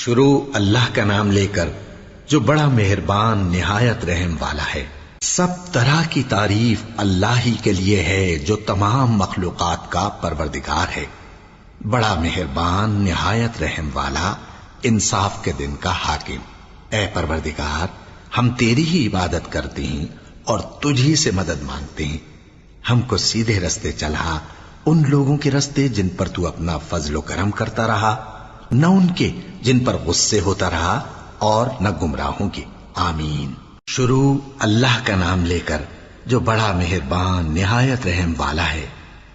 شروع اللہ کا نام لے کر جو بڑا مہربان نہایت رحم والا ہے۔ سب طرح کی تعریف اللہ ہی کے لیے ہے جو تمام مخلوقات کا پروردگار ہے، بڑا مہربان نہایت رحم والا، انصاف کے دن کا حاکم۔ اے پروردگار، ہم تیری ہی عبادت کرتے ہیں اور تجھی سے مدد مانگتے ہیں۔ ہم کو سیدھے رستے چلا، ان لوگوں کے رستے جن پر تو اپنا فضل و کرم کرتا رہا، نہ ان کے جن پر غصے ہوتا رہا، اور نہ گمراہوں کے۔ آمین۔ شروع اللہ کا نام لے کر جو بڑا مہربان نہایت رحم والا ہے۔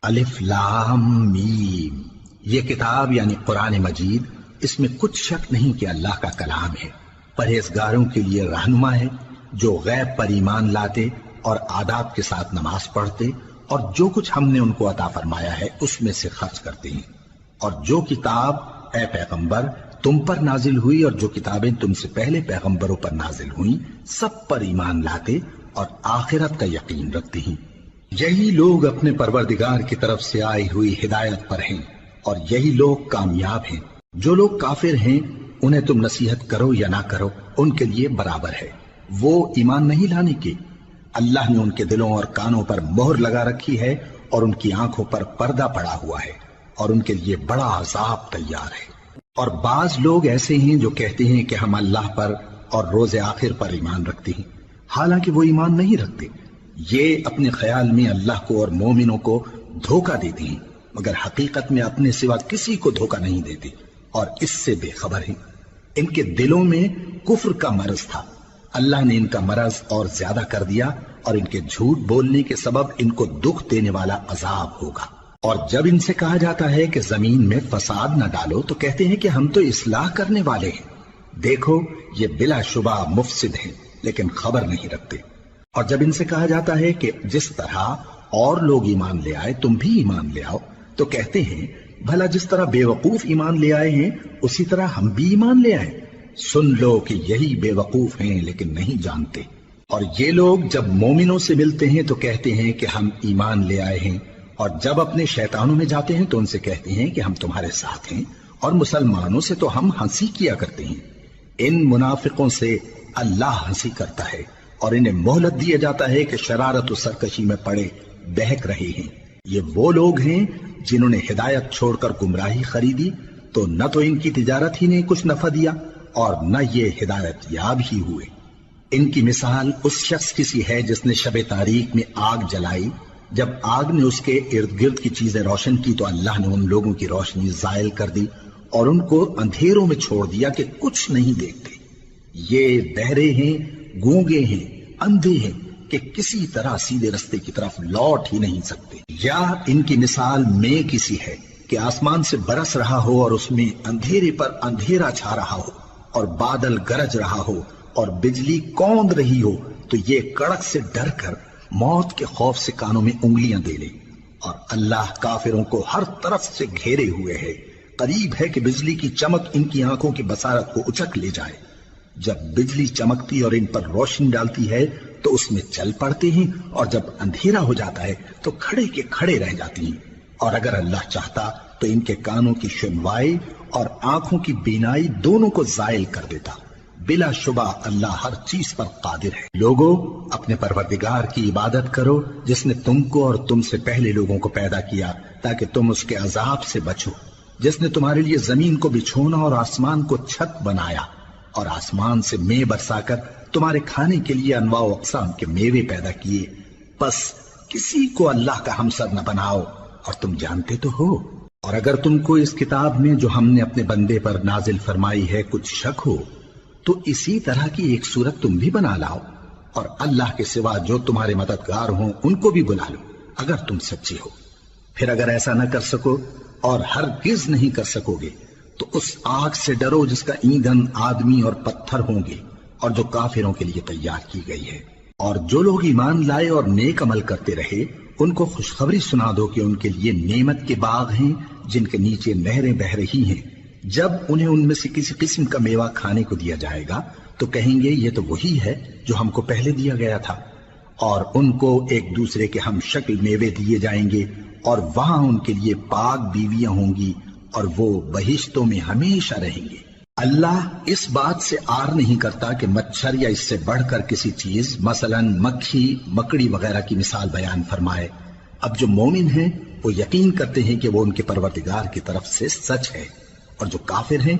الف لام میم۔ یہ کتاب یعنی قرآن مجید، اس میں کچھ شک نہیں کہ اللہ کا کلام ہے، پرہیزگاروں کے لیے رہنما ہے جو غیب پر ایمان لاتے اور آداب کے ساتھ نماز پڑھتے اور جو کچھ ہم نے ان کو عطا فرمایا ہے اس میں سے خرچ کرتے ہیں، اور جو کتاب اے پیغمبر تم پر نازل ہوئی اور جو کتابیں تم سے پہلے پیغمبروں پر نازل ہوئیں سب پر ایمان لاتے اور آخرت کا یقین رکھتے ہیں۔ یہی لوگ اپنے پروردگار کی طرف سے آئی ہوئی ہدایت پر ہیں اور یہی لوگ کامیاب ہیں۔ جو لوگ کافر ہیں انہیں تم نصیحت کرو یا نہ کرو ان کے لیے برابر ہے، وہ ایمان نہیں لانے کے۔ اللہ نے ان کے دلوں اور کانوں پر مہر لگا رکھی ہے اور ان کی آنکھوں پر پردہ پڑا ہوا ہے اور ان کے لیے بڑا عذاب تیار ہے۔ اور بعض لوگ ایسے ہیں جو کہتے ہیں کہ ہم اللہ پر اور روز آخر پر ایمان رکھتے ہیں، حالانکہ وہ ایمان نہیں رکھتے۔ یہ اپنے خیال میں اللہ کو اور مومنوں کو دھوکہ دیتے ہیں، مگر حقیقت میں اپنے سوا کسی کو دھوکہ نہیں دیتے اور اس سے بے خبر ہیں۔ ان کے دلوں میں کفر کا مرض تھا، اللہ نے ان کا مرض اور زیادہ کر دیا اور ان کے جھوٹ بولنے کے سبب ان کو دکھ دینے والا عذاب ہوگا۔ اور جب ان سے کہا جاتا ہے کہ زمین میں فساد نہ ڈالو تو کہتے ہیں کہ ہم تو اصلاح کرنے والے ہیں، دیکھو یہ بلا شبہ مفسد ہیں لیکن خبر نہیں رکھتے۔ اور جب ان سے کہا جاتا ہے کہ جس طرح اور لوگ ایمان لے آئے تم بھی ایمان لے آؤ تو کہتے ہیں بھلا جس طرح بے وقوف ایمان لے آئے ہیں اسی طرح ہم بھی ایمان لے آئے۔ سن لو کہ یہی بے وقوف ہیں لیکن نہیں جانتے۔ اور یہ لوگ جب مومنوں سے ملتے ہیں تو کہتے ہیں کہ ہم ایمان لے آئے ہیں، اور جب اپنے شیطانوں میں جاتے ہیں تو ان سے کہتے ہیں کہ ہم تمہارے ساتھ ہیں، اور مسلمانوں سے تو ہم ہنسی کیا کرتے ہیں۔ ان منافقوں سے اللہ ہنسی کرتا ہے اور انہیں مہلت دیا جاتا ہے کہ شرارت و سرکشی میں پڑے بہک رہے ہیں۔ یہ وہ لوگ ہیں جنہوں نے ہدایت چھوڑ کر گمراہی خریدی تو نہ تو ان کی تجارت ہی نے کچھ نفع دیا اور نہ یہ ہدایت یاب ہی ہوئے۔ ان کی مثال اس شخص کی سی ہے جس نے شب تاریک میں آگ جلائی، جب آگ نے اس کے ارد گرد کی چیزیں روشن کی تو اللہ نے ان لوگوں کی روشنی زائل کر دی اور ان کو اندھیروں میں چھوڑ دیا کہ کچھ نہیں دیکھتے۔ یہ بہرے ہیں، گونگے ہیں، اندھے ہیں کہ کسی طرح سیدھے رستے کی طرف لوٹ ہی نہیں سکتے۔ یا ان کی مثال میں کسی ہے کہ آسمان سے برس رہا ہو اور اس میں اندھیرے پر اندھیرا چھا رہا ہو اور بادل گرج رہا ہو اور بجلی کوند رہی ہو تو یہ کڑک سے ڈر کر موت کے خوف سے کانوں میں انگلیاں دے لے۔ اور اللہ کافروں کو ہر طرف سے گھیرے ہوئے ہے، قریب ہے کہ بجلی کی چمک ان کی آنکھوں کی بصارت کو اچک لے جائے۔ جب بجلی چمکتی اور ان پر روشنی ڈالتی ہے تو اس میں چل پڑتے ہیں، اور جب اندھیرا ہو جاتا ہے تو کھڑے کے کھڑے رہ جاتی ہیں۔ اور اگر اللہ چاہتا تو ان کے کانوں کی سنوائی اور آنکھوں کی بینائی دونوں کو زائل کر دیتا۔ بلا شبہ اللہ ہر چیز پر قادر ہے۔ لوگوں، اپنے پروردگار کی عبادت کرو جس نے تم کو اور تم سے پہلے لوگوں کو پیدا کیا تاکہ تم اس کے عذاب سے بچو، جس نے تمہارے لیے زمین کو بچھونا اور آسمان کو چھت بنایا اور آسمان سے مے برسا کر تمہارے کھانے کے لیے انواع و اقسام کے میوے پیدا کیے۔ بس کسی کو اللہ کا ہمسر نہ بناؤ، اور تم جانتے تو ہو۔ اور اگر تم کو اس کتاب میں جو ہم نے اپنے بندے پر نازل فرمائی ہے کچھ شک ہو تو اسی طرح کی ایک صورت تم بھی بنا لاؤ، اور اللہ کے سوا جو تمہارے مددگار ہوں ان کو بھی بلا لو اگر تم سچے ہو۔ پھر اگر ایسا نہ کر سکو اور ہرگز نہیں کر سکو گے تو اس آگ سے ڈرو جس کا ایندھن آدمی اور پتھر ہوں گے اور جو کافروں کے لیے تیار کی گئی ہے۔ اور جو لوگ ایمان لائے اور نیک عمل کرتے رہے ان کو خوشخبری سنا دو کہ ان کے لیے نعمت کے باغ ہیں جن کے نیچے نہریں بہہ رہی ہیں۔ جب انہیں ان میں سے کسی قسم کا میوہ کھانے کو دیا جائے گا تو کہیں گے یہ تو وہی ہے جو ہم کو پہلے دیا گیا تھا، اور ان کو ایک دوسرے کے ہم شکل میوے دیے جائیں گے اور وہاں ان کے لیے پاک بیویاں ہوں گی اور وہ بہشتوں میں ہمیشہ رہیں گے۔ اللہ اس بات سے آر نہیں کرتا کہ مچھر یا اس سے بڑھ کر کسی چیز مثلاً مکھی مکڑی وغیرہ کی مثال بیان فرمائے۔ اب جو مومن ہیں وہ یقین کرتے ہیں کہ وہ ان کے پروردگار کی طرف سے سچ ہے، اور جو کافر ہیں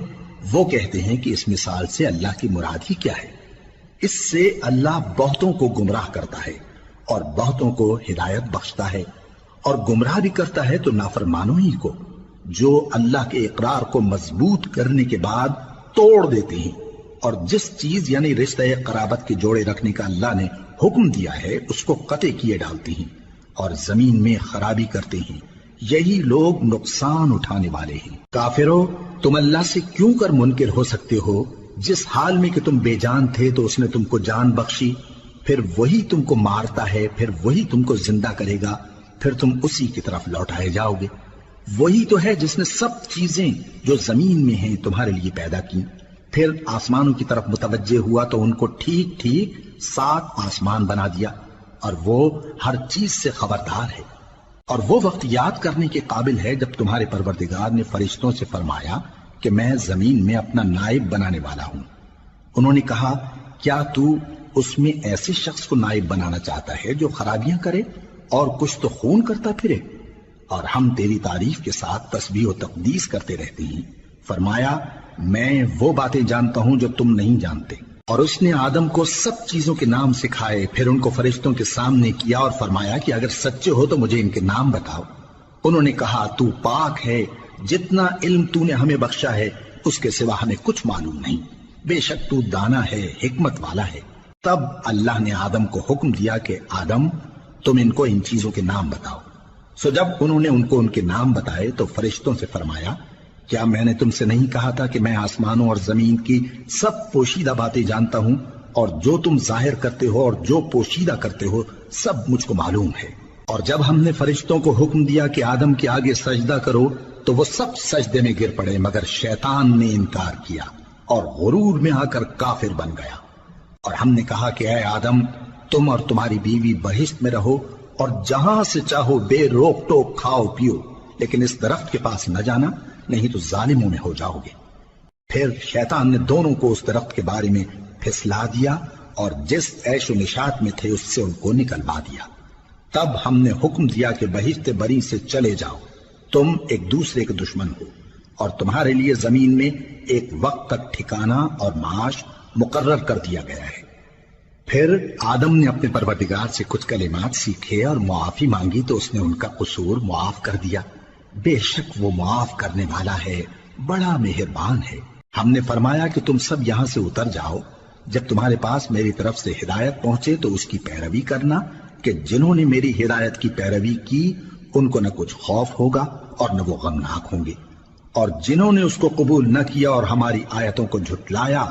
وہ کہتے ہیں کہ اس مثال سے اللہ کی مراد ہی کیا ہے۔ اس سے اللہ بہتوں کو گمراہ کرتا ہے اور بہتوں کو ہدایت بخشتا ہے، اور گمراہ بھی کرتا ہے تو نافرمانوں ہی کو، جو اللہ کے اقرار کو مضبوط کرنے کے بعد توڑ دیتے ہیں، اور جس چیز یعنی رشتہ قرابت کے جوڑے رکھنے کا اللہ نے حکم دیا ہے اس کو قطع کیے ڈالتے ہیں اور زمین میں خرابی کرتے ہیں۔ یہی لوگ نقصان اٹھانے والے ہیں۔ کافرو، تم اللہ سے کیوں کر منکر ہو سکتے ہو؟ جس حال میں کہ تم بے جان تھے تو اس نے تم کو جان بخشی، پھر وہی تم کو مارتا ہے، پھر وہی تم کو زندہ کرے گا، پھر تم اسی کی طرف لوٹائے جاؤ گے۔ وہی تو ہے جس نے سب چیزیں جو زمین میں ہیں تمہارے لیے پیدا کی، پھر آسمانوں کی طرف متوجہ ہوا تو ان کو ٹھیک ٹھیک 7 آسمان بنا دیا، اور وہ ہر چیز سے خبردار ہے۔ اور وہ وقت یاد کرنے کے قابل ہے جب تمہارے پروردگار نے فرشتوں سے فرمایا کہ میں زمین میں اپنا نائب بنانے والا ہوں۔ انہوں نے کہا، کیا تو اس میں ایسے شخص کو نائب بنانا چاہتا ہے جو خرابیاں کرے اور کچھ تو خون کرتا پھرے؟ اور ہم تیری تعریف کے ساتھ تسبیح و تقدیس کرتے رہتے ہیں۔ فرمایا، میں وہ باتیں جانتا ہوں جو تم نہیں جانتے۔ اور اس نے آدم کو سب چیزوں کے نام سکھائے، پھر ان کو فرشتوں کے سامنے کیا اور فرمایا کہ اگر سچے ہو تو مجھے ان کے نام بتاؤ۔ انہوں نے کہا، تو پاک ہے، جتنا علم تو نے ہمیں بخشا ہے اس کے سوا ہمیں کچھ معلوم نہیں، بے شک تو دانا ہے، حکمت والا ہے۔ تب اللہ نے آدم کو حکم دیا کہ آدم، تم ان کو ان چیزوں کے نام بتاؤ۔ سو جب انہوں نے ان کو ان کے نام بتائے تو فرشتوں سے فرمایا، کیا میں نے تم سے نہیں کہا تھا کہ میں آسمانوں اور زمین کی سب پوشیدہ باتیں جانتا ہوں، اور جو تم ظاہر کرتے ہو اور جو پوشیدہ کرتے ہو سب مجھ کو معلوم ہے۔ اور جب ہم نے فرشتوں کو حکم دیا کہ آدم کے آگے سجدہ کرو تو وہ سب سجدے میں گر پڑے، مگر شیطان نے انکار کیا اور غرور میں آ کر کافر بن گیا۔ اور ہم نے کہا کہ اے آدم، تم اور تمہاری بیوی بہشت میں رہو اور جہاں سے چاہو بے روک ٹوک کھاؤ پیو، لیکن اس درخت کے پاس نہ جانا، نہیں تو ظالموں میں ہو جاؤ گے۔ پھر شیطان نے دونوں کو اس درخت کے بارے میں پھسلا دیا اور جس عیش و نشاط میں تھے اس سے ان کو نکلوا دیا۔ تب ہم نے حکم دیا کہ بہشت بری سے چلے جاؤ، تم ایک دوسرے کے دشمن ہو، اور تمہارے لیے زمین میں ایک وقت تک ٹھکانہ اور معاش مقرر کر دیا گیا ہے۔ پھر آدم نے اپنے پروردگار سے کچھ کلمات سیکھے اور معافی مانگی تو اس نے ان کا قصور معاف کر دیا۔ بے شک وہ معاف کرنے والا ہے، بڑا مہربان ہے۔ ہم نے فرمایا کہ تم سب یہاں سے اتر جاؤ، جب تمہارے پاس میری طرف سے ہدایت پہنچے تو اس کی پیروی کرنا، کہ جنہوں نے میری ہدایت کی پیروی کی ان کو نہ کچھ خوف ہوگا اور نہ وہ غمناک ہوں گے، اور جنہوں نے اس کو قبول نہ کیا اور ہماری آیتوں کو جھٹلایا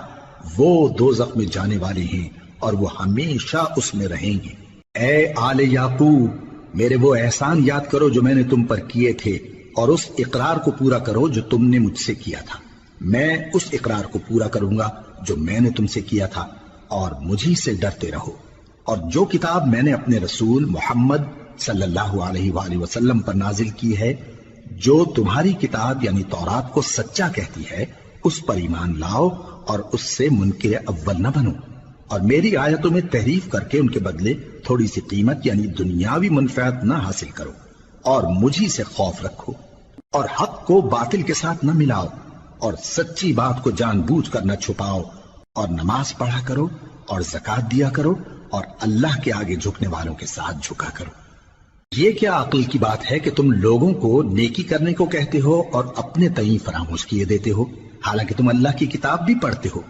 وہ دوزخ میں جانے والے ہیں اور وہ ہمیشہ اس میں رہیں گے۔ اے آل یعقوب، میرے وہ احسان یاد کرو جو میں نے تم پر کیے تھے، اور اس اقرار کو پورا کرو جو تم نے مجھ سے کیا تھا۔ میں اس اقرار کو پورا کروں گا جو میں نے تم سے کیا تھا، اور مجھی سے ڈرتے رہو۔ اور جو کتاب میں نے اپنے رسول محمد صلی اللہ علیہ وآلہ وسلم پر نازل کی ہے، جو تمہاری کتاب یعنی تورات کو سچا کہتی ہے، اس پر ایمان لاؤ اور اس سے منکر اول نہ بنو، اور میری آیتوں میں تحریف کر کے ان کے بدلے تھوڑی سی قیمت یعنی دنیاوی منفعت نہ حاصل کرو، اور مجھی سے خوف رکھو، اور حق کو باطل کے ساتھ نہ ملاؤ، اور سچی بات کو جان بوجھ کر نہ چھپاؤ، اور نماز پڑھا کرو اور زکوٰۃ دیا کرو، اور اللہ کے آگے جھکنے والوں کے ساتھ جھکا کرو۔ یہ کیا عقل کی بات ہے کہ تم لوگوں کو نیکی کرنے کو کہتے ہو اور اپنے تئیں فراموش کیے دیتے ہو، حالانکہ تم اللہ کی کتاب بھی پڑھتے ہو؟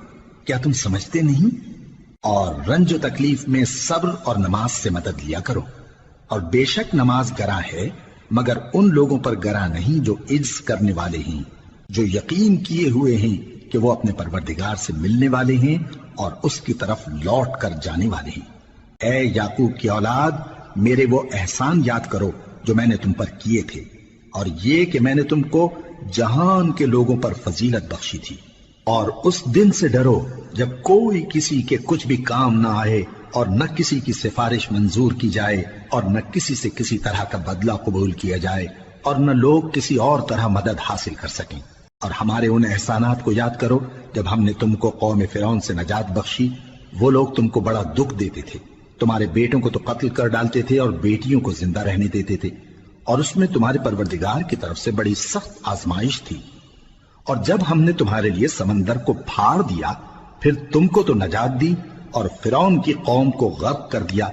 کیا تم سمجھتے نہیں؟ اور رنج و تکلیف میں صبر اور نماز سے مدد لیا کرو، اور بے شک نماز گراں ہے، مگر ان لوگوں پر گراں نہیں جو عجز کرنے والے ہیں، جو یقین کیے ہوئے ہیں کہ وہ اپنے پروردگار سے ملنے والے ہیں اور اس کی طرف لوٹ کر جانے والے ہیں۔ اے یعقوب کی اولاد، میرے وہ احسان یاد کرو جو میں نے تم پر کیے تھے، اور یہ کہ میں نے تم کو جہان کے لوگوں پر فضیلت بخشی تھی۔ اور اس دن سے ڈرو جب کوئی کسی کے کچھ بھی کام نہ آئے، اور نہ کسی کی سفارش منظور کی جائے، اور نہ کسی سے کسی طرح کا بدلہ قبول کیا جائے، اور نہ لوگ کسی اور طرح مدد حاصل کر سکیں۔ اور ہمارے ان احسانات کو یاد کرو جب ہم نے تم کو قوم فرعون سے نجات بخشی۔ وہ لوگ تم کو بڑا دکھ دیتے تھے، تمہارے بیٹوں کو تو قتل کر ڈالتے تھے اور بیٹیوں کو زندہ رہنے دیتے تھے، اور اس میں تمہارے پروردگار کی طرف سے بڑی سخت آزمائش تھی۔ اور جب ہم نے تمہارے لیے سمندر کو پھاڑ دیا، پھر تم کو تو نجات دی اور فرعون کی قوم کو غرق کر دیا،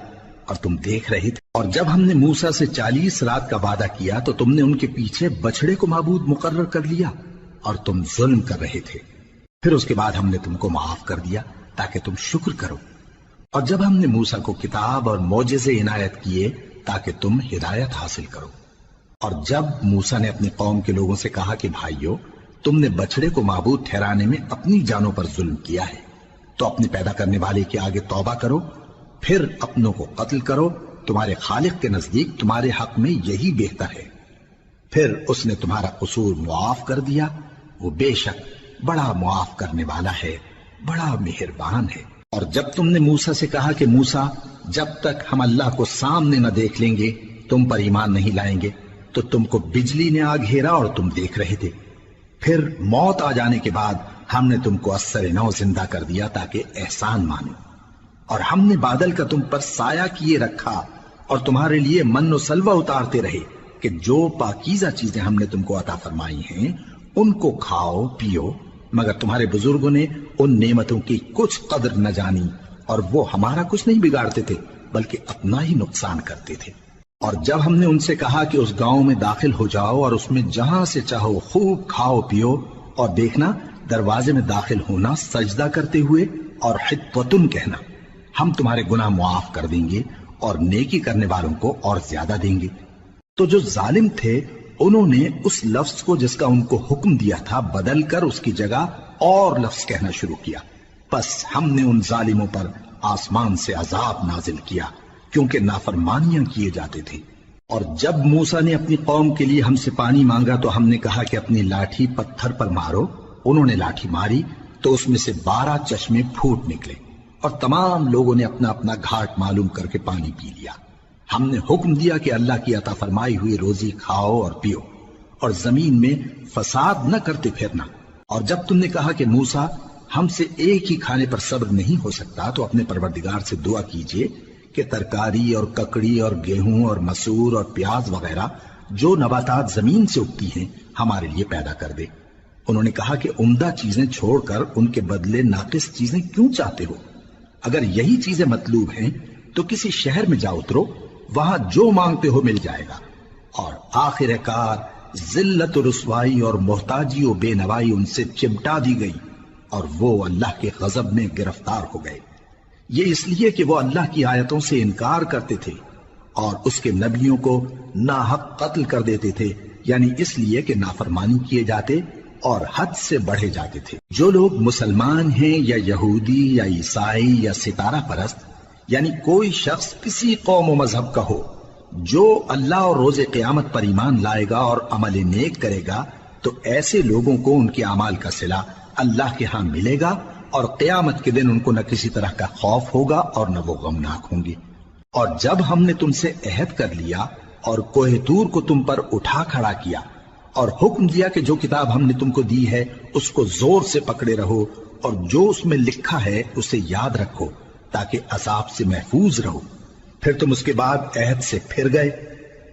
اور تم دیکھ رہے تھے۔ اور جب ہم نے موسیٰ سے 40 رات کا وعدہ کیا تو تم نے ان کے پیچھے بچڑے کو معبود مقرر کر لیا اور تم ظلم کر رہے تھے۔ پھر اس کے بعد ہم نے تم کو معاف کر دیا تاکہ تم شکر کرو۔ اور جب ہم نے موسیٰ کو کتاب اور معجزے عنایت کیے تاکہ تم ہدایت حاصل کرو۔ اور جب موسیٰ نے اپنی قوم کے لوگوں سے کہا کہ بھائیو، تم نے بچڑے کو معبود ٹھہرانے میں اپنی جانوں پر ظلم کیا ہے، تو اپنے پیدا کرنے والے کے آگے توبہ کرو، پھر اپنوں کو قتل کرو، تمہارے خالق کے نزدیک تمہارے حق میں یہی بہتر ہے۔ پھر اس نے تمہارا قصور معاف کر دیا، وہ بے شک بڑا معاف کرنے والا ہے، بڑا مہربان ہے۔ اور جب تم نے موسیٰ سے کہا کہ موسیٰ، جب تک ہم اللہ کو سامنے نہ دیکھ لیں گے تم پر ایمان نہیں لائیں گے، تو تم کو بجلی نے آ گھیرا اور تم دیکھ رہے تھے۔ پھر موت آ جانے کے بعد ہم نے تم کو اثر نو زندہ کر دیا تاکہ احسان مانو۔ اور ہم نے بادل کا تم پر سایہ کیے رکھا اور تمہارے لیے من و سلوہ اتارتے رہے کہ جو پاکیزہ چیزیں ہم نے تم کو عطا فرمائی ہیں ان کو کھاؤ پیو، مگر تمہارے بزرگوں نے ان نعمتوں کی کچھ قدر نہ جانی، اور وہ ہمارا کچھ نہیں بگاڑتے تھے بلکہ اپنا ہی نقصان کرتے تھے۔ اور جب ہم نے ان سے کہا کہ اس گاؤں میں داخل ہو جاؤ اور اس میں جہاں سے چاہو خوب کھاؤ پیو، اور دیکھنا دروازے میں داخل ہونا سجدہ کرتے ہوئے اور حطوتن کہنا، ہم تمہارے گناہ معاف کر دیں گے اور نیکی کرنے والوں کو اور زیادہ دیں گے۔ تو جو ظالم تھے انہوں نے اس لفظ کو جس کا ان کو حکم دیا تھا بدل کر اس کی جگہ اور لفظ کہنا شروع کیا، پس ہم نے ان ظالموں پر آسمان سے عذاب نازل کیا کیونکہ نافرمانیاں کیے جاتے تھے۔ اور جب موسیٰ نے اپنی قوم کے لیے ہم سے پانی مانگا تو ہم نے کہا کہ اپنی لاٹھی پتھر پر مارو۔ انہوں نے لاٹھی ماری تو اس میں سے 12 چشمے پھوٹ نکلے، اور تمام لوگوں نے اپنا اپنا گھاٹ معلوم کر کے پانی پی لیا۔ ہم نے حکم دیا کہ اللہ کی عطا فرمائی ہوئی روزی کھاؤ اور پیو، اور زمین میں فساد نہ کرتے پھرنا۔ اور جب تم نے کہا کہ موسیٰ، ہم سے ایک ہی کھانے پر صبر نہیں ہو سکتا، تو اپنے پروردگار سے دعا کیجئے کہ ترکاری اور ککڑی اور گیہوں اور مسور اور پیاز وغیرہ جو نباتات زمین سے اگتی ہیں ہمارے لیے پیدا کر دے۔ انہوں نے کہا کہ عمدہ چیزیں چھوڑ کر ان کے بدلے ناقص چیزیں کیوں چاہتے ہو؟ اگر یہی چیزیں مطلوب ہیں تو کسی شہر میں جا اترو، وہاں جو مانگتے ہو مل جائے گا۔ اور آخر کار ذلت و رسوائی اور محتاجی و بے نوائی ان سے چمٹا دی گئی، اور وہ اللہ کے غضب میں گرفتار ہو گئے۔ یہ اس لیے کہ وہ اللہ کی آیتوں سے انکار کرتے تھے اور اس کے نبیوں کو ناحق قتل کر دیتے تھے، یعنی اس لیے کہ نافرمانی کیے جاتے اور حد سے بڑھے جاتے تھے۔ جو لوگ مسلمان ہیں یا یہودی یا عیسائی یا ستارہ پرست، یعنی کوئی شخص کسی قوم و مذہب کا ہو، جو اللہ اور روز قیامت پر ایمان لائے گا اور عمل نیک کرے گا، تو ایسے لوگوں کو ان کے اعمال کا صلہ اللہ کے ہاں ملے گا، اور قیامت کے دن ان کو نہ کسی طرح کا خوف ہوگا اور نہ وہ غمناک ہوں گے۔ اور جب ہم نے تم سے عہد کر لیا اور کوہ طور کو تم پر اٹھا کھڑا کیا اور حکم دیا کہ جو کتاب ہم نے تم کو دی ہے اس کو زور سے پکڑے رہو، اور جو اس میں لکھا ہے اسے یاد رکھو تاکہ عذاب سے محفوظ رہو، پھر تم اس کے بعد عہد سے پھر گئے،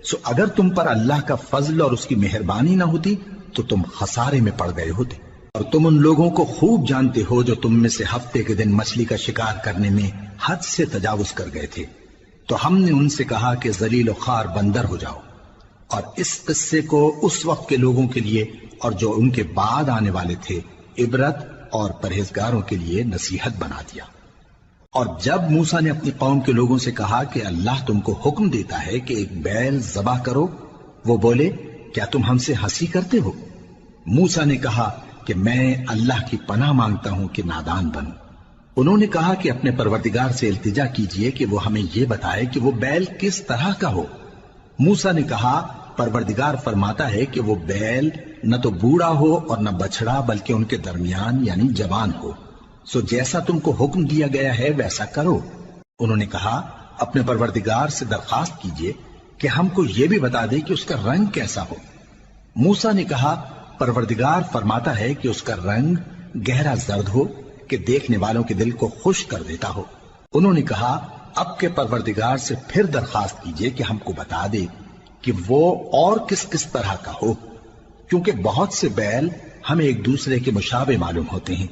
سو اگر تم پر اللہ کا فضل اور اس کی مہربانی نہ ہوتی تو تم خسارے میں پڑ گئے ہوتے۔ اور تم ان لوگوں کو خوب جانتے ہو جو تم میں سے ہفتے کے دن مچھلی کا شکار کرنے میں حد سے تجاوز کر گئے تھے، تو ہم نے ان سے کہا کہ ذلیل و خوار بندر ہو جاؤ، اور اس قصے کو اس وقت کے لوگوں کے لیے اور جو ان کے بعد آنے والے تھے عبرت اور پرہیزگاروں کے لیے نصیحت بنا دیا۔ اور جب موسیٰ نے اپنی قوم کے لوگوں سے کہا کہ اللہ تم کو حکم دیتا ہے کہ ایک بیل ذبح کرو، وہ بولے کیا تم ہم سے ہنسی کرتے ہو؟ موسیٰ نے کہا کہ میں اللہ کی پناہ مانگتا ہوں کہ نادان بنوں۔ انہوں نے کہا کہ اپنے پروردگار سے التجا کیجئے کہ وہ ہمیں یہ بتائے کہ وہ بیل کس طرح کا ہو۔ موسیٰ نے کہا پروردگار فرماتا ہے کہ وہ بیل نہ تو بوڑھا ہو اور نہ بچڑا بلکہ ان کے درمیان یعنی جوان ہو، سو جیسا تم کو حکم دیا گیا ہے ویسا کرو۔ انہوں نے کہا اپنے پروردگار سے درخواست کیجئے کہ ہم کو یہ بھی بتا دے کہ اس کا رنگ کیسا ہو۔ موسیٰ نے کہا پروردگار فرماتا ہے کہ اس کا رنگ گہرا زرد ہو کہ دیکھنے والوں کے دل کو خوش کر دیتا ہو۔ انہوں نے کہا اب کے پروردگار سے پھر درخواست کیجئے کہ ہم کو بتا دے کہ وہ اور کس کس طرح کا ہو، کیونکہ بہت سے بیل ہمیں ایک دوسرے کے مشابہ معلوم ہوتے ہیں،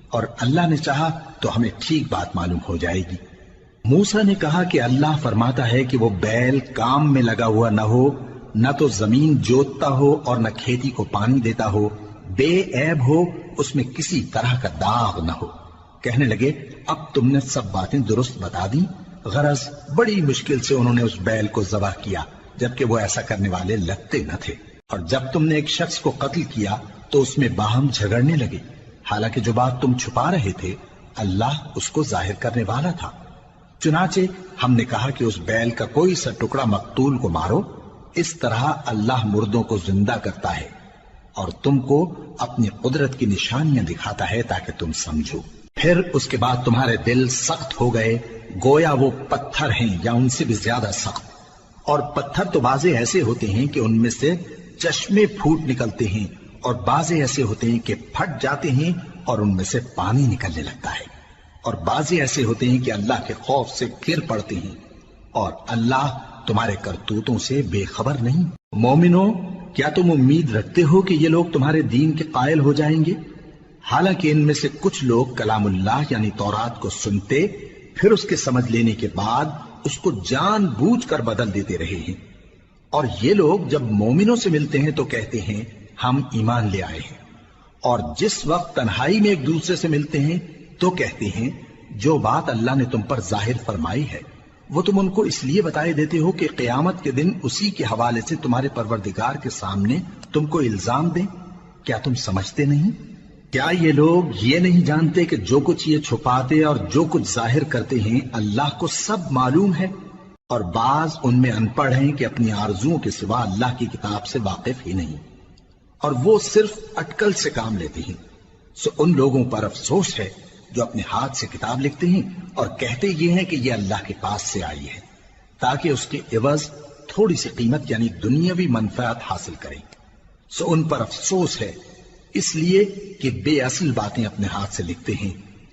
اور اللہ نے چاہا تو ہمیں ٹھیک بات معلوم ہو جائے گی۔ موسیٰ نے کہا کہ اللہ فرماتا ہے کہ وہ بیل کام میں لگا ہوا نہ ہو، نہ تو زمین جوتتا ہو اور نہ کھیتی کو پانی دیتا ہو، بے عیب ہو، اس میں کسی طرح کا داغ نہ ہو۔ کہنے لگے اب تم نے سب باتیں درست بتا دی۔ غرض بڑی مشکل سے انہوں نے اس بیل کو ذبح کیا، جبکہ وہ ایسا کرنے والے لگتے نہ تھے۔ اور جب تم نے ایک شخص کو قتل کیا تو اس میں باہم جھگڑنے لگے، حالانکہ جو بات تم چھپا رہے تھے اللہ اس کو ظاہر کرنے والا تھا۔ چنانچہ ہم نے کہا کہ اس بیل کا کوئی سا ٹکڑا مقتول کو مارو، اس طرح اللہ مردوں کو زندہ کرتا ہے اور تم کو اپنی قدرت کی نشانیاں دکھاتا ہے تاکہ تم سمجھو۔ پھر اس کے بعد تمہارے دل سخت ہو گئے، گویا وہ پتھر ہیں یا ان سے بھی زیادہ سخت۔ اور پتھر تو بعضے ایسے ہوتے ہیں کہ ان میں سے چشمے پھوٹ نکلتے ہیں، اور بعضے ایسے ہوتے ہیں کہ پھٹ جاتے ہیں اور ان میں سے پانی نکلنے لگتا ہے، اور بعضے ایسے ہوتے ہیں کہ اللہ کے خوف سے گر پڑتے ہیں، اور اللہ تمہارے کرتوتوں سے بے خبر نہیں۔ مومنو، کیا تم امید رکھتے ہو کہ یہ لوگ تمہارے دین کے قائل ہو جائیں گے؟ حالانکہ ان میں سے کچھ لوگ کلام اللہ یعنی تورات کو سنتے، پھر اس کے سمجھ لینے کے بعد اس کو جان بوجھ کر بدل دیتے رہے ہیں، اور یہ لوگ جب مومنوں سے ملتے ہیں تو کہتے ہیں ہم ایمان لے آئے ہیں، اور جس وقت تنہائی میں ایک دوسرے سے ملتے ہیں تو کہتے ہیں جو بات اللہ نے تم پر ظاہر فرمائی ہے وہ تم ان کو اس لیے بتائے دیتے ہو کہ قیامت کے دن اسی کے حوالے سے تمہارے پروردگار کے سامنے تم کو الزام دیں۔ کیا تم سمجھتے نہیں؟ کیا یہ لوگ یہ نہیں جانتے کہ جو کچھ یہ چھپاتے اور جو کچھ ظاہر کرتے ہیں اللہ کو سب معلوم ہے؟ اور بعض ان میں ان پڑھ ہیں کہ اپنی آرزوؤں کے سوا اللہ کی کتاب سے واقف ہی نہیں، اور وہ صرف اٹکل سے کام لیتے ہیں۔ سو ان لوگوں پر افسوس ہے جو اپنے ہاتھ سے کتاب لکھتے ہیں اور کہتے یہ ہیں کہ یہ اللہ کے پاس سے آئی ہے، تاکہ اس کے عوض تھوڑی سی قیمت یعنی دنیاوی منفعت حاصل کریں۔ سو ان پر افسوس ہے اس لیے کہ بے اصل باتیں اپنے ہاتھ سے لکھتے ہیں،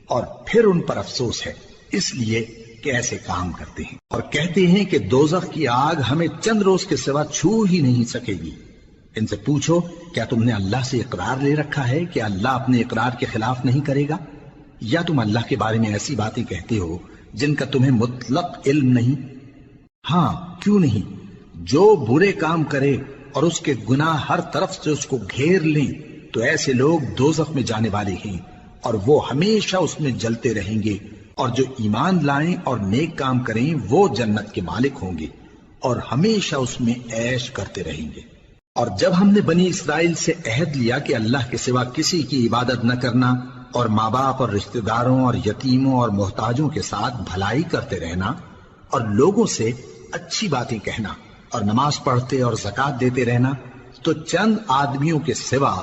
اور پھر ان پر افسوس ہے اس لیے کہ ایسے کام کرتے ہیں، اور کہتے ہیں کہ دوزخ کی آگ ہمیں چند روز کے سوا چھو ہی نہیں سکے گی۔ ان سے پوچھو کیا تم نے اللہ سے اقرار لے رکھا ہے کہ اللہ اپنے اقرار کے خلاف نہیں کرے گا؟ یا تم اللہ کے بارے میں ایسی باتیں کہتے ہو جن کا تمہیں مطلق علم نہیں؟ ہاں کیوں نہیں، جو برے کام کرے اور اس کے گناہ ہر طرف سے اس کو گھیر لیں تو ایسے لوگ دوزخ میں جانے والے ہیں، اور وہ ہمیشہ اس میں جلتے رہیں گے، اور جو ایمان لائیں اور نیک کام کریں وہ جنت کے مالک ہوں گے اور ہمیشہ اس میں عیش کرتے رہیں گے۔ اور جب ہم نے بنی اسرائیل سے عہد لیا کہ اللہ کے سوا کسی کی عبادت نہ کرنا، اور ماں باپ اور رشتہ داروں اور یتیموں اور محتاجوں کے ساتھ بھلائی کرتے رہنا، اور لوگوں سے اچھی باتیں کہنا، اور نماز پڑھتے اور زکوٰۃ دیتے رہنا، تو چند آدمیوں کے سوا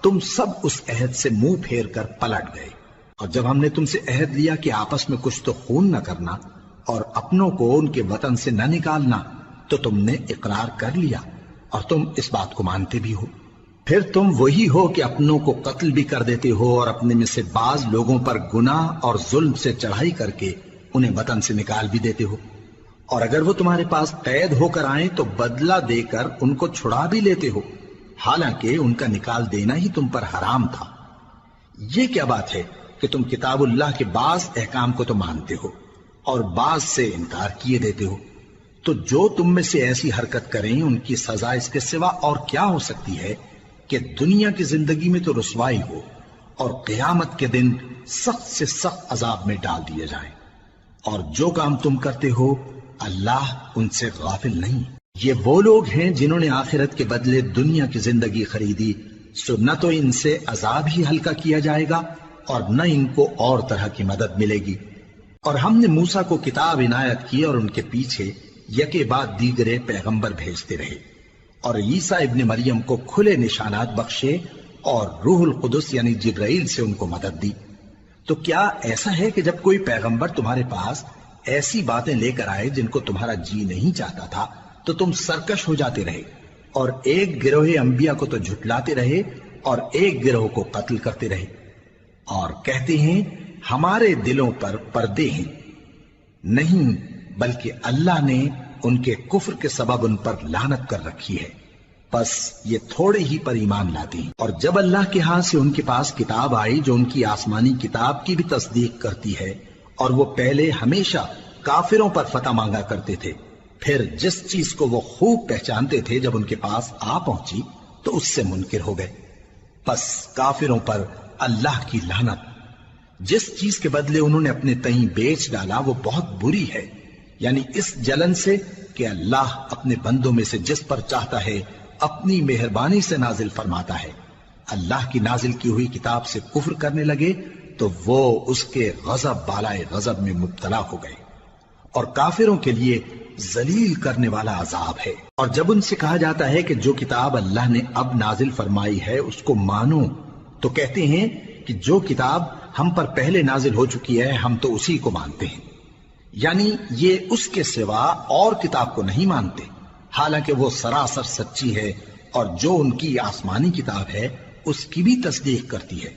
تم سب اس عہد سے منہ پھیر کر پلٹ گئے۔ اور جب ہم نے تم سے عہد لیا کہ آپس میں کچھ تو خون نہ کرنا اور اپنوں کو ان کے وطن سے نہ نکالنا، تو تم نے اقرار کر لیا اور تم اس بات کو مانتے بھی ہو۔ پھر تم وہی ہو کہ اپنوں کو قتل بھی کر دیتے ہو اور اپنے میں سے بعض لوگوں پر گناہ اور ظلم سے چڑھائی کر کے انہیں وطن سے نکال بھی دیتے ہو، اور اگر وہ تمہارے پاس قید ہو کر آئیں تو بدلہ دے کر ان کو چھڑا بھی لیتے ہو، حالانکہ ان کا نکال دینا ہی تم پر حرام تھا۔ یہ کیا بات ہے کہ تم کتاب اللہ کے بعض احکام کو تو مانتے ہو اور بعض سے انکار کیے دیتے ہو؟ تو جو تم میں سے ایسی حرکت کریں ان کی سزا اس کے سوا اور کیا ہو سکتی ہے کہ دنیا کی زندگی میں تو رسوائی ہو اور قیامت کے دن سخت سے سخت عذاب میں ڈال دیے جائیں۔ اور جو کام تم کرتے ہو اللہ ان سے غافل نہیں۔ یہ وہ لوگ ہیں جنہوں نے آخرت کے بدلے دنیا کی زندگی خریدی، سو نہ تو ان سے عذاب ہی ہلکا کیا جائے گا اور نہ ان کو اور طرح کی مدد ملے گی۔ اور ہم نے موسیٰ کو کتاب عنایت کی اور ان کے پیچھے یکے بعد دیگرے پیغمبر بھیجتے رہے، اور عیسیٰ ابن مریم کو کھلے نشانات بخشے اور روح القدس یعنی جبرائیل سے ان کو مدد دی۔ تو کیا ایسا ہے کہ جب کوئی پیغمبر تمہارے پاس ایسی باتیں لے کر آئے جن کو تمہارا جی نہیں چاہتا تھا تو تم سرکش ہو جاتے رہے، اور ایک گروہ انبیاء کو تو جھٹلاتے رہے اور ایک گروہ کو قتل کرتے رہے، اور کہتے ہیں ہمارے دلوں پر پردے ہیں، نہیں بلکہ اللہ نے ان کے کفر کے سبب ان پر لعنت کر رکھی ہے، پس یہ تھوڑے ہی پر ایمان لاتے ہیں۔ اور جب اللہ کے ہاں سے ان کے پاس کتاب آئی جو ان کی آسمانی کتاب کی بھی تصدیق کرتی ہے، اور وہ پہلے ہمیشہ کافروں پر فتح مانگا کرتے تھے، پھر جس چیز کو وہ خوب پہچانتے تھے جب ان کے پاس آ پہنچی تو اس سے منکر ہو گئے، پس کافروں پر اللہ کی لعنت۔ جس چیز کے بدلے انہوں نے اپنے تئیں بیچ ڈالا وہ بہت بری ہے، یعنی اس جلن سے کہ اللہ اپنے بندوں میں سے جس پر چاہتا ہے اپنی مہربانی سے نازل فرماتا ہے۔ اللہ کی نازل کی ہوئی کتاب سے کفر کرنے لگے تو وہ اس کے غضب بالائے غضب میں مبتلا ہو گئے، اور کافروں کے لیے ذلیل کرنے والا عذاب ہے۔ اور جب ان سے کہا جاتا ہے کہ جو کتاب اللہ نے اب نازل فرمائی ہے اس کو مانو، تو کہتے ہیں کہ جو کتاب ہم پر پہلے نازل ہو چکی ہے ہم تو اسی کو مانتے ہیں، یعنی یہ اس کے سوا اور کتاب کو نہیں مانتے، حالانکہ وہ سراسر سچی ہے، اور جو ان کی آسمانی کتاب ہے اس کی بھی تصدیق کرتی ہے۔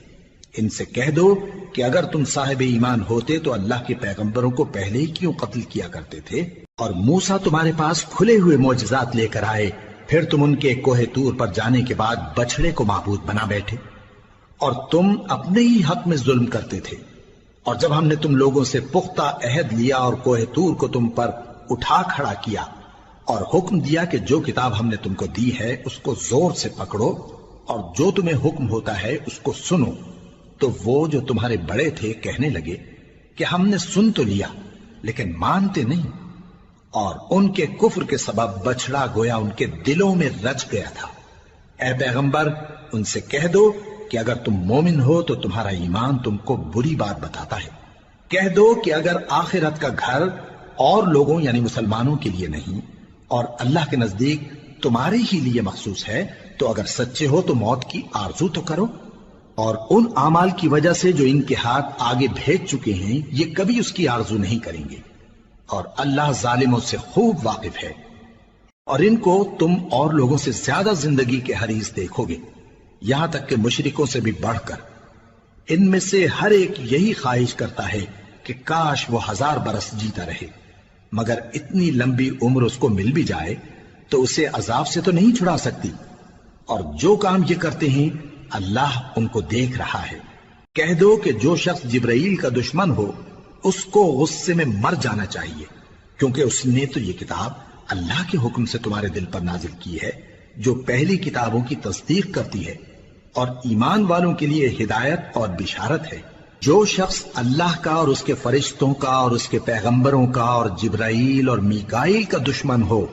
ان سے کہہ دو کہ اگر تم صاحب ایمان ہوتے تو اللہ کے پیغمبروں کو پہلے ہی کیوں قتل کیا کرتے تھے؟ اور موسیٰ تمہارے پاس کھلے ہوئے معجزات لے کر آئے، پھر تم ان کے کوہ طور پر جانے کے بعد بچڑے کو معبود بنا بیٹھے، اور تم اپنے ہی حق میں ظلم کرتے تھے۔ اور جب ہم نے تم لوگوں سے پختہ عہد لیا اور کوہ طور کو تم پر اٹھا کھڑا کیا، اور حکم دیا کہ جو کتاب ہم نے تم کو دی ہے اس کو زور سے پکڑو، اور جو تمہیں حکم ہوتا ہے اس کو سنو، تو وہ جو تمہارے بڑے تھے کہنے لگے کہ ہم نے سن تو لیا لیکن مانتے نہیں، اور ان کے کفر کے سبب بچڑا گویا ان کے دلوں میں رچ گیا تھا۔ اے پیغمبر ان سے کہہ دو کہ اگر تم مومن ہو تو تمہارا ایمان تم کو بری بات بتاتا ہے، کہہ دو کہ اگر آخرت کا گھر اور لوگوں یعنی مسلمانوں کے لیے نہیں اور اللہ کے نزدیک تمہارے ہی لیے مخصوص ہے تو اگر سچے ہو تو موت کی آرزو تو کرو، اور ان اعمال کی وجہ سے جو ان کے ہاتھ آگے بھیج چکے ہیں یہ کبھی اس کی آرزو نہیں کریں گے، اور اللہ ظالموں سے خوب واقف ہے۔ اور ان کو تم اور لوگوں سے زیادہ زندگی کے حریص دیکھو گے، یہاں تک کہ مشرکوں سے بھی بڑھ کر۔ ان میں سے ہر ایک یہی خواہش کرتا ہے کہ کاش وہ 1000 برس جیتا رہے، مگر اتنی لمبی عمر اس کو مل بھی جائے تو اسے عذاب سے تو نہیں چھڑا سکتی، اور جو کام یہ کرتے ہیں اللہ ان کو دیکھ رہا ہے۔ کہہ دو کہ جو شخص جبرائیل کا دشمن ہو اس کو غصے میں مر جانا چاہیے، کیونکہ اس نے تو یہ کتاب اللہ کے حکم سے تمہارے دل پر نازل کی ہے جو پہلی کتابوں کی تصدیق کرتی ہے، اور ایمان والوں کے لیے ہدایت اور بشارت ہے۔ جو شخص اللہ کا اور اس کے فرشتوں کا اور اس کے پیغمبروں کا اور جبرائیل اور میکائیل کا دشمن ہو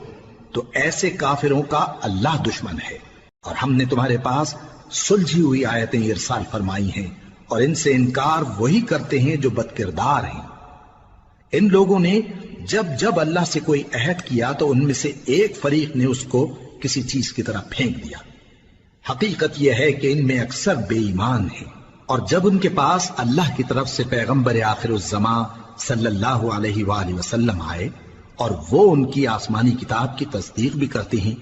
تو ایسے کافروں کا اللہ دشمن ہے۔ اور ہم نے تمہارے پاس سلجھی ہوئی آیتیں ارسال فرمائی ہیں، اور ان سے انکار وہی کرتے ہیں جو بد کردار ہیں۔ ان لوگوں نے جب جب اللہ سے کوئی عہد کیا تو ان میں سے ایک فریق نے اس کو کسی چیز کی طرح پھینک دیا۔ حقیقت یہ ہے کہ ان میں اکثر بے ایمان ہیں، اور جب ان کے پاس اللہ کی طرف سے پیغمبر آخر الزمان صلی اللہ علیہ وآلہ وسلم آئے اور وہ ان کی آسمانی کتاب کی تصدیق بھی کرتے ہیں،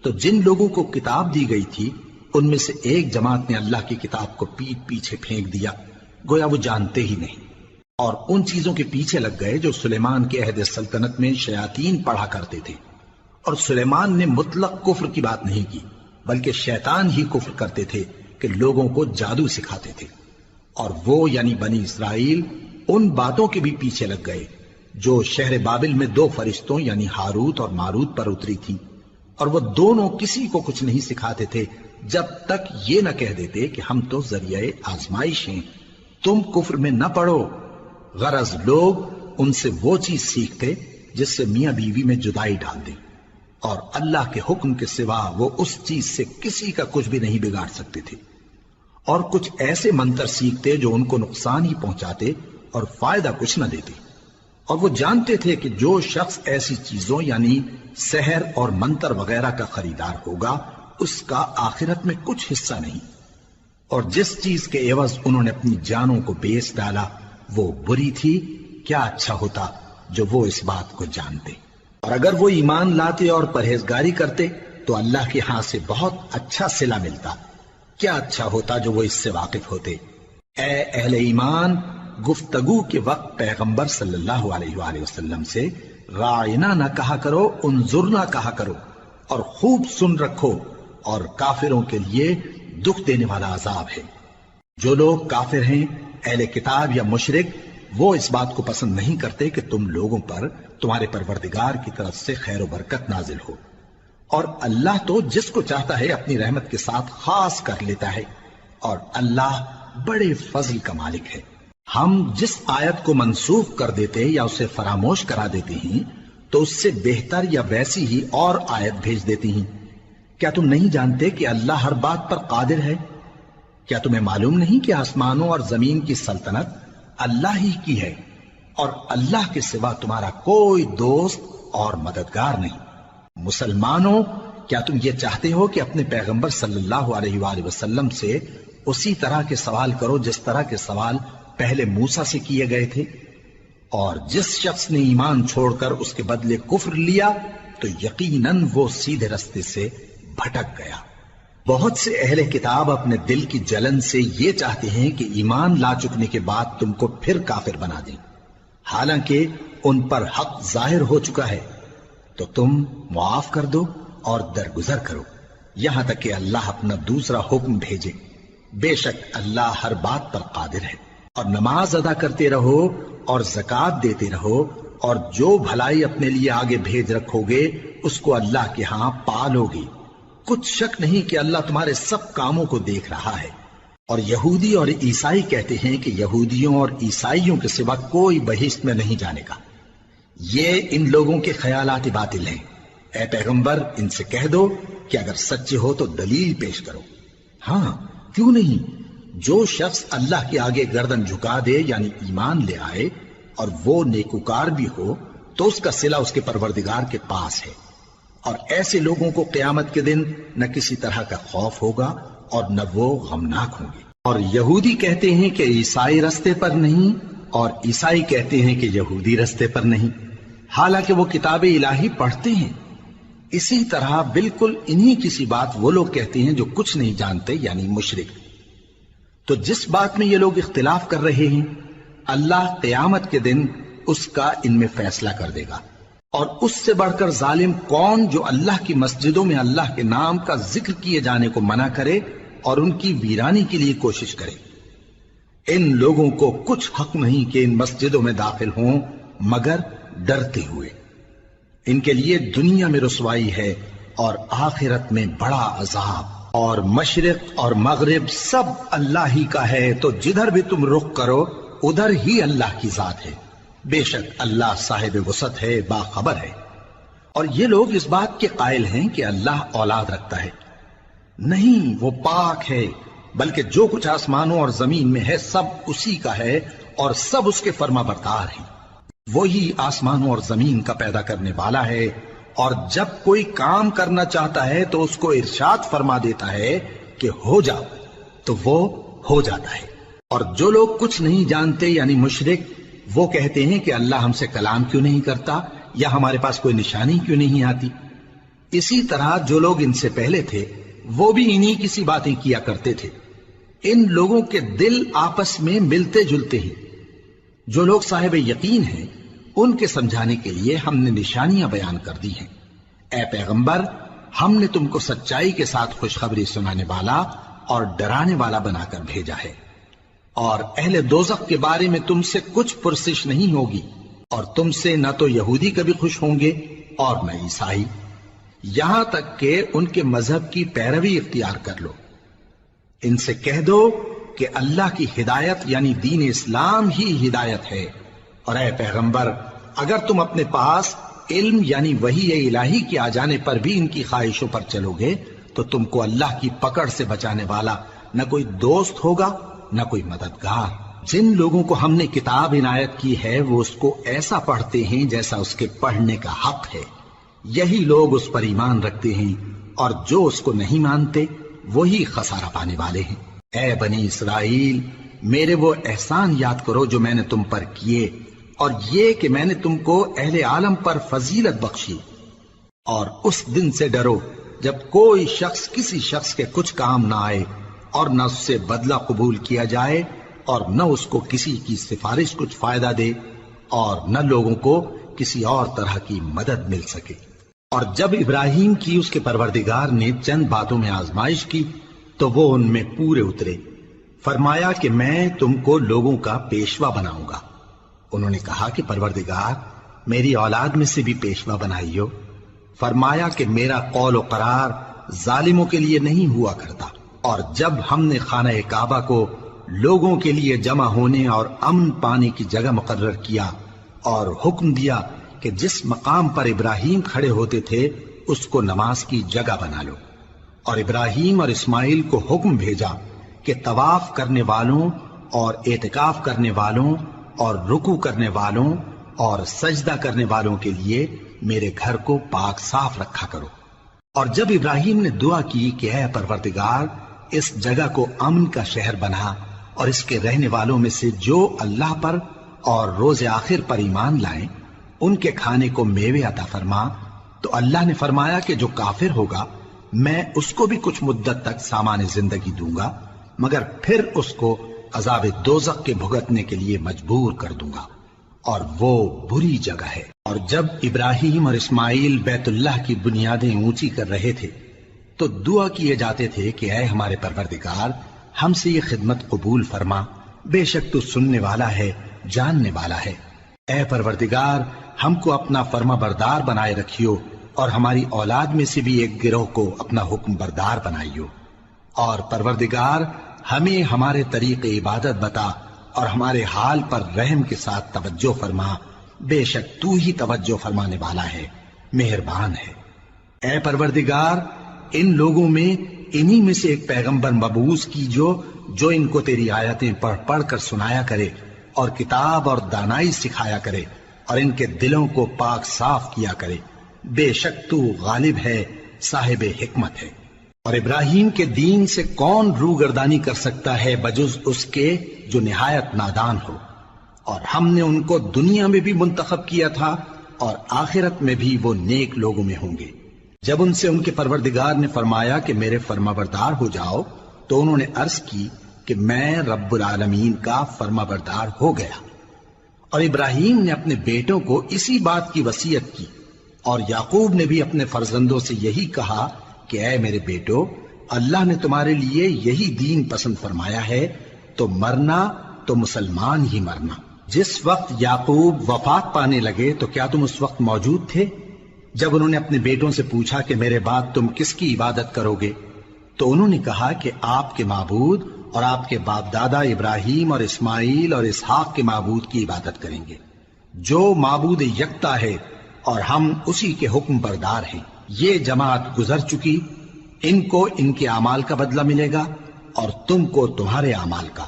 تو جن لوگوں کو کتاب دی گئی تھی ان میں سے ایک جماعت نے اللہ کی کتاب کو پیٹ پیچھے پھینک دیا، گویا وہ جانتے ہی نہیں، اور ان چیزوں کے پیچھے لگ گئے جو سلیمان کے عہد سلطنت میں شیاطین پڑھا کرتے تھے۔ اور سلیمان نے مطلق کفر کی بات نہیں کی، بلکہ شیطان ہی کفر کرتے تھے کہ لوگوں کو جادو سکھاتے تھے، اور وہ یعنی بنی اسرائیل ان باتوں کے بھی پیچھے لگ گئے جو شہر بابل میں 2 فرشتوں یعنی ہاروت اور ماروت پر اتری تھی، اور وہ دونوں کسی کو کچھ نہیں سکھاتے تھے جب تک یہ نہ کہہ دیتے کہ ہم تو ذریعہ آزمائش ہیں، تم کفر میں نہ پڑو۔ غرض لوگ ان سے وہ چیز سیکھتے جس سے میاں بیوی میں جدائی ڈال دیں، اور اللہ کے حکم کے سوا وہ اس چیز سے کسی کا کچھ بھی نہیں بگاڑ سکتے تھے، اور کچھ ایسے منتر سیکھتے جو ان کو نقصان ہی پہنچاتے اور فائدہ کچھ نہ دیتے، اور وہ جانتے تھے کہ جو شخص ایسی چیزوں یعنی سحر اور منتر وغیرہ کا خریدار ہوگا اس کا آخرت میں کچھ حصہ نہیں، اور جس چیز کے عوض انہوں نے اپنی جانوں کو بیچ ڈالا وہ بری تھی، کیا اچھا ہوتا جو وہ اس بات کو جانتے۔ اور اگر وہ ایمان لاتے اور پرہیزگاری کرتے تو اللہ کے ہاں سے بہت اچھا صلہ ملتا، کیا اچھا ہوتا جو وہ اس سے واقف ہوتے۔ اے اہل ایمان، گفتگو کے وقت پیغمبر صلی اللہ علیہ وآلہ وسلم سے رائنا نہ کہا کرو، انظرنا کہا کرو، اور خوب سن رکھو، اور کافروں کے لیے دکھ دینے والا عذاب ہے۔ جو لوگ کافر ہیں، اہل کتاب یا مشرک، وہ اس بات کو پسند نہیں کرتے کہ تم لوگوں پر تمہارے پروردگار کی طرف سے خیر و برکت نازل ہو، اور اللہ تو جس کو چاہتا ہے اپنی رحمت کے ساتھ خاص کر لیتا ہے، اور اللہ بڑے فضل کا مالک ہے۔ ہم جس آیت کو منسوخ کر دیتے یا اسے فراموش کرا دیتے ہیں تو اس سے بہتر یا ویسی ہی اور آیت بھیج دیتی ہیں۔ کیا تم نہیں جانتے کہ اللہ ہر بات پر قادر ہے؟ کیا تمہیں معلوم نہیں کہ آسمانوں اور زمین کی سلطنت اللہ ہی کی ہے، اور اللہ کے سوا تمہارا کوئی دوست اور مددگار نہیں؟ مسلمانوں، کیا تم یہ چاہتے ہو کہ اپنے پیغمبر صلی اللہ علیہ وآلہ وسلم سے اسی طرح کے سوال کرو جس طرح کے سوال پہلے موسیٰ سے کیے گئے تھے؟ اور جس شخص نے ایمان چھوڑ کر اس کے بدلے کفر لیا تو یقیناً وہ سیدھے رستے سے بھٹک گیا۔ بہت سے اہل کتاب اپنے دل کی جلن سے یہ چاہتے ہیں کہ ایمان لا چکنے کے بعد تم کو پھر کافر بنا دیں، حالانکہ ان پر حق ظاہر ہو چکا ہے۔ تو تم معاف کر دو اور درگزر کرو یہاں تک کہ اللہ اپنا دوسرا حکم بھیجے۔ بے شک اللہ ہر بات پر قادر ہے۔ اور نماز ادا کرتے رہو اور زکوٰۃ دیتے رہو، اور جو بھلائی اپنے لیے آگے بھیج رکھو گے اس کو اللہ کے ہاں پالو گے۔ کچھ شک نہیں کہ اللہ تمہارے سب کاموں کو دیکھ رہا ہے۔ اور یہودی اور عیسائی کہتے ہیں کہ یہودیوں اور عیسائیوں کے سوا کوئی بہشت میں نہیں جانے کا۔ یہ ان لوگوں کے خیالات باطل ہیں۔ اے پیغمبر، ان سے کہہ دو کہ اگر سچے ہو تو دلیل پیش کرو۔ ہاں، کیوں نہیں؟ جو شخص اللہ کے آگے گردن جھکا دے، یعنی ایمان لے آئے، اور وہ نیکوکار بھی ہو، تو اس کا صلہ اس کے پروردگار کے پاس ہے۔ اور ایسے لوگوں کو قیامت کے دن نہ کسی طرح کا خوف ہوگا اور نہ وہ غمناک ہوں گے۔ اور یہودی کہتے ہیں کہ عیسائی رستے پر نہیں، اور عیسائی کہتے ہیں کہ یہودی رستے پر نہیں، حالانکہ وہ کتاب الہی پڑھتے ہیں۔ اسی طرح بالکل انہی کسی بات وہ لوگ کہتے ہیں جو کچھ نہیں جانتے، یعنی مشرک۔ تو جس بات میں یہ لوگ اختلاف کر رہے ہیں، اللہ قیامت کے دن اس کا ان میں فیصلہ کر دے گا۔ اور اس سے بڑھ کر ظالم کون جو اللہ کی مسجدوں میں اللہ کے نام کا ذکر کیے جانے کو منع کرے اور ان کی ویرانی کے لیے کوشش کرے۔ ان لوگوں کو کچھ حق نہیں کہ ان مسجدوں میں داخل ہوں مگر ڈرتے ہوئے۔ ان کے لیے دنیا میں رسوائی ہے اور آخرت میں بڑا عذاب۔ اور مشرق اور مغرب سب اللہ ہی کا ہے، تو جدھر بھی تم رخ کرو ادھر ہی اللہ کی ذات ہے۔ بے شک اللہ صاحب وسعت ہے، باخبر ہے۔ اور یہ لوگ اس بات کے قائل ہیں کہ اللہ اولاد رکھتا ہے۔ نہیں، وہ پاک ہے، بلکہ جو کچھ آسمانوں اور زمین میں ہے سب اسی کا ہے، اور سب اس کے فرما بردار ہیں۔ وہی آسمانوں اور زمین کا پیدا کرنے والا ہے، اور جب کوئی کام کرنا چاہتا ہے تو اس کو ارشاد فرما دیتا ہے کہ ہو جاؤ، تو وہ ہو جاتا ہے۔ اور جو لوگ کچھ نہیں جانتے، یعنی مشرک، وہ کہتے ہیں کہ اللہ ہم سے کلام کیوں نہیں کرتا، یا ہمارے پاس کوئی نشانی کیوں نہیں آتی۔ اسی طرح جو لوگ ان سے پہلے تھے وہ بھی انہی کسی باتیں کیا کرتے تھے۔ ان لوگوں کے دل آپس میں ملتے جلتے ہیں۔ جو لوگ صاحب یقین ہیں ان کے سمجھانے کے لیے ہم نے نشانیاں بیان کر دی ہیں۔ اے پیغمبر، ہم نے تم کو سچائی کے ساتھ خوشخبری سنانے والا اور ڈرانے والا بنا کر بھیجا ہے۔ اور اہل دوزخ کے بارے میں تم سے کچھ پرسش نہیں ہوگی، اور تم سے نہ تو یہودی کبھی خوش ہوں گے اور نہ عیسائی، یہاں تک کہ ان کے مذہب کی پیروی اختیار کر لو۔ ان سے کہہ دو کہ اللہ کی ہدایت یعنی دین اسلام ہی ہدایت ہے۔ اور اے پیغمبر، اگر تم اپنے پاس علم یعنی وحی الہی کے آ جانے پر بھی ان کی خواہشوں پر چلو گے تو تم کو اللہ کی پکڑ سے بچانے والا نہ کوئی دوست ہوگا نہ کوئی مددگار۔ جن لوگوں کو ہم نے کتاب عنایت کی ہے وہ اس کو ایسا پڑھتے ہیں جیسا اس کے پڑھنے کا حق ہے، یہی لوگ اس پر ایمان رکھتے ہیں، اور جو اس کو نہیں مانتے وہی خسارہ پانے والے ہیں۔ اے بنی اسرائیل، میرے وہ احسان یاد کرو جو میں نے تم پر کیے، اور یہ کہ میں نے تم کو اہل عالم پر فضیلت بخشی۔ اور اس دن سے ڈرو جب کوئی شخص کسی شخص کے کچھ کام نہ آئے، اور نہ اس سے بدلہ قبول کیا جائے اور نہ اس کو کسی کی سفارش کچھ فائدہ دے اور نہ لوگوں کو کسی اور طرح کی مدد مل سکے۔ اور جب ابراہیم کی اس کے پروردگار نے چند باتوں میں آزمائش کی تو وہ ان میں پورے اترے۔ فرمایا کہ میں تم کو لوگوں کا پیشوا بناؤں گا۔ انہوں نے کہا کہ پروردگار میری اولاد میں سے بھی پیشوا بنائیو۔ فرمایا کہ میرا قول و قرار ظالموں کے لیے نہیں ہوا کرتا۔ اور جب ہم نے خانہ کعبہ کو لوگوں کے لیے جمع ہونے اور امن پانے کی جگہ مقرر کیا اور حکم دیا کہ جس مقام پر ابراہیم کھڑے ہوتے تھے اس کو نماز کی جگہ بنا لو، اور ابراہیم اور اسماعیل کو حکم بھیجا کہ طواف کرنے والوں اور اعتکاف کرنے والوں اور رکوع کرنے والوں اور سجدہ کرنے والوں کے لیے میرے گھر کو پاک صاف رکھا کرو۔ اور جب ابراہیم نے دعا کی کہ اے پروردگار اس جگہ کو امن کا شہر بنا اور اس کے رہنے والوں میں سے جو اللہ پر اور روز آخر پر ایمان لائیں ان کے کھانے کو میوے عطا فرما، تو اللہ نے فرمایا کہ جو کافر ہوگا میں اس کو بھی کچھ مدت تک سامان زندگی دوں گا، مگر پھر اس کو عذاب دوزخ کے بھگتنے کے لیے مجبور کر دوں گا، اور وہ بری جگہ ہے۔ اور جب ابراہیم اور اسماعیل بیت اللہ کی بنیادیں اونچی کر رہے تھے تو دعا کیے جاتے تھے کہ اے ہمارے پروردگار ہم سے یہ خدمت قبول فرما، بے شک تو سننے والا ہے، جاننے والا ہے۔ اے پروردگار ہم کو اپنا فرما بردار بنائے رکھیو اور ہماری اولاد میں سے بھی ایک گروہ کو اپنا حکم بردار بنائیو، اور پروردگار ہمیں ہمارے طریق عبادت بتا اور ہمارے حال پر رحم کے ساتھ توجہ فرما، بے شک تو ہی توجہ فرمانے والا ہے، مہربان ہے۔ اے پروردگار ان لوگوں میں انہی میں سے ایک پیغمبر مبعوث کی جو ان کو تیری آیتیں پڑھ پڑھ کر سنایا کرے اور کتاب اور دانائی سکھایا کرے اور ان کے دلوں کو پاک صاف کیا کرے، بے شک تو غالب ہے، صاحب حکمت ہے۔ اور ابراہیم کے دین سے کون روگردانی کر سکتا ہے بجز اس کے جو نہایت نادان ہو، اور ہم نے ان کو دنیا میں بھی منتخب کیا تھا اور آخرت میں بھی وہ نیک لوگوں میں ہوں گے۔ جب ان سے ان کے پروردگار نے فرمایا کہ میرے فرمانبردار ہو جاؤ تو انہوں نے عرض کی کہ میں رب العالمین کا فرمانبردار ہو گیا۔ اور ابراہیم نے اپنے بیٹوں کو اسی بات کی وصیت کی، اور یعقوب نے بھی اپنے فرزندوں سے یہی کہا کہ اے میرے بیٹو، اللہ نے تمہارے لیے یہی دین پسند فرمایا ہے، تو مرنا تو مسلمان ہی مرنا۔ جس وقت یعقوب وفات پانے لگے تو کیا تم اس وقت موجود تھے جب انہوں نے اپنے بیٹوں سے پوچھا کہ میرے بعد تم کس کی عبادت کرو گے؟ تو انہوں نے کہا کہ آپ کے معبود اور آپ کے باپ دادا ابراہیم اور اسماعیل اور اسحاق کے معبود کی عبادت کریں گے، جو معبود یکتا ہے اور ہم اسی کے حکم بردار ہیں۔ یہ جماعت گزر چکی، ان کو ان کے اعمال کا بدلہ ملے گا اور تم کو تمہارے اعمال کا،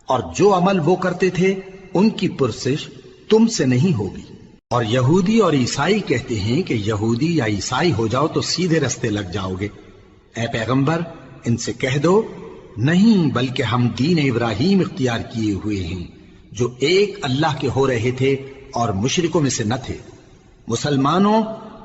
اور جو عمل وہ کرتے تھے ان کی پرسش تم سے نہیں ہوگی۔ اور یہودی اور عیسائی کہتے ہیں کہ یہودی یا عیسائی ہو جاؤ تو سیدھے رستے لگ جاؤ گے۔ اے پیغمبر ان سے کہہ دو نہیں، بلکہ ہم دین ابراہیم اختیار کیے ہوئے ہیں جو ایک اللہ کے ہو رہے تھے اور مشرکوں میں سے نہ تھے۔ مسلمانوں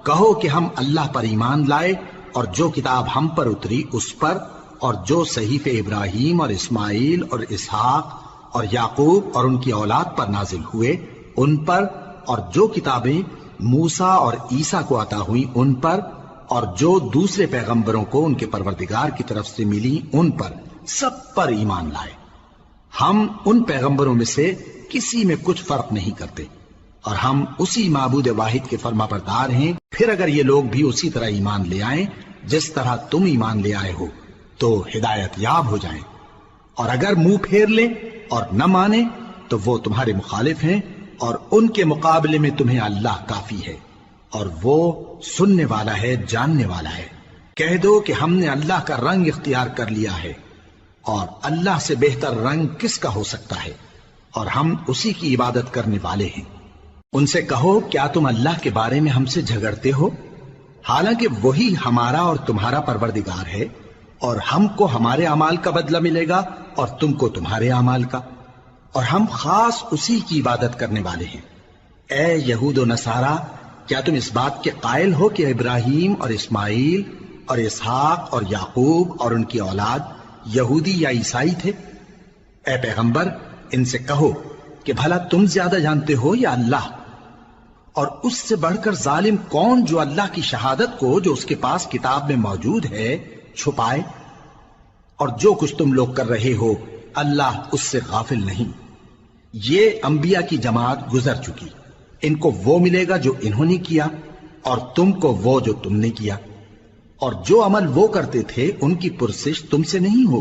کہو کہ ہم اللہ پر ایمان لائے اور جو کتاب ہم پر اتری اس پر، اور جو صحیفے ابراہیم اور اسماعیل اور اسحاق اور یعقوب اور ان کی اولاد پر نازل ہوئے ان پر، اور جو کتابیں موسیٰ اور عیسیٰ کو عطا ہوئی ان پر، اور جو دوسرے پیغمبروں کو ان کے پروردگار کی طرف سے ملی ان پر، سب پر ایمان لائے۔ ہم ان پیغمبروں میں سے کسی میں کچھ فرق نہیں کرتے، اور ہم اسی معبود واحد کے فرما بردار ہیں۔ پھر اگر یہ لوگ بھی اسی طرح ایمان لے آئیں جس طرح تم ایمان لے آئے ہو تو ہدایت یاب ہو جائیں، اور اگر منہ پھیر لیں اور نہ مانیں تو وہ تمہارے مخالف ہیں، اور ان کے مقابلے میں تمہیں اللہ کافی ہے، اور وہ سننے والا ہے، جاننے والا ہے۔ کہہ دو کہ ہم نے اللہ کا رنگ اختیار کر لیا ہے، اور اللہ سے بہتر رنگ کس کا ہو سکتا ہے، اور ہم اسی کی عبادت کرنے والے ہیں۔ ان سے کہو کیا تم اللہ کے بارے میں ہم سے جھگڑتے ہو، حالانکہ وہی ہمارا اور تمہارا پروردگار ہے، اور ہم کو ہمارے اعمال کا بدلہ ملے گا اور تم کو تمہارے اعمال کا، اور ہم خاص اسی کی عبادت کرنے والے ہیں۔ اے یہود و نصارا، کیا تم اس بات کے قائل ہو کہ ابراہیم اور اسماعیل اور اسحاق اور یعقوب اور ان کی اولاد یہودی یا عیسائی تھے؟ اے پیغمبر ان سے کہو کہ بھلا تم زیادہ جانتے ہو یا اللہ؟ اور اس سے بڑھ کر ظالم کون جو اللہ کی شہادت کو جو اس کے پاس کتاب میں موجود ہے چھپائے؟ اور جو کچھ تم لوگ کر رہے ہو اللہ اس سے غافل نہیں۔ یہ انبیاء کی جماعت گزر چکی، ان کو وہ ملے گا جو انہوں نے کیا اور تم کو وہ جو تم نے کیا، اور جو عمل وہ کرتے تھے ان کی پرسش تم سے نہیں ہو